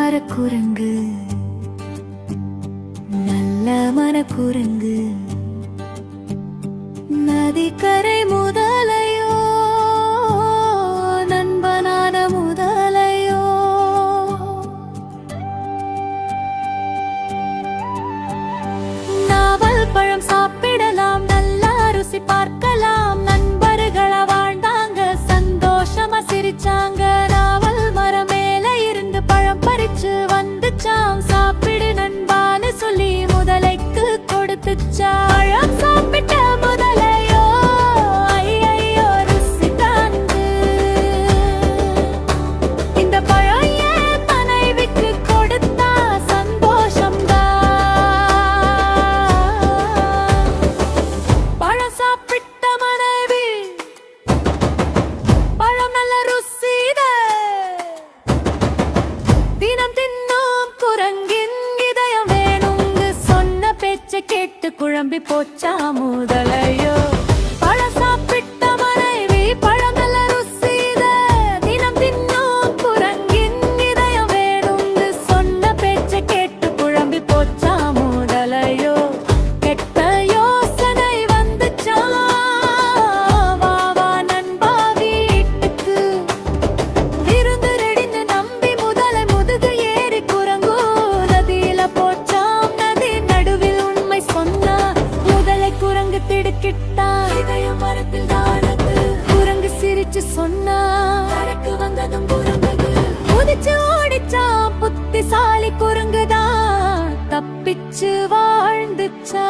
மரக்குரங்கு நல்ல மனக்குரங்கு நதிக்கரை முதலையோ நண்பனான முதலையோ நாவல் பழம் சாப்பிடலாம் நல்லா ருசி பார்க்கலாம் நண்பர்களா வாழ்ந்தாங்க சந்தோஷமா சிரிச்சாங்க நாவல் மரம் மேல இருந்து பழம் பறிச்சு வந்துச்சாம் சாப்பிடு நண்பான்னு சொல்லி முதலைக்கு கொடுத்துச்சா பழம் சாப்பிட்ட முதலையோ ஐயையோ ருசி தாங்கு இந்த பழம் ஏன் மனைவிக்கு கொடுத்தா சந்தோஷம்தான் பழம் சாப்பிட்ட மனைவி பழம் நல்ல ருசிதே தினம் தின்னும் குரங்கின் இதயம் வேணுங்கு சொன்ன பேச்சை கேட்டு குழம்பி போச்சா முதலையோ பழம் சாப்பிட்ட மனைவி பழம் நல்ல ருசிதே தினம் தின்னும் குரங்கின் இதயம் வேணுங்கு சொன்ன பேச்சை கேட்டு குழம்பி போச்சா முதலையோ கெட்ட யோசனை வந்துச்சா வா வா நண்பா வீட்டுக்கு விருந்து ரெடின்னு நம்பி முதலை முதுகு ஏறி குரங்கு நதியில போச்சாம் நதி நடுவில் உண்மை சொன்னா முதலை குரங்கு திடுக்கிட்டா இதய மரத்தில் தானது குரங்கு சிரிச்சு சொன்னா கரைக்கு வந்ததும் குரங்கு குதிச்சு ஓடிச்சாம் புத்திசாலி குரங்குதான் தப்பிச்சு வாழ்ந்துச்சா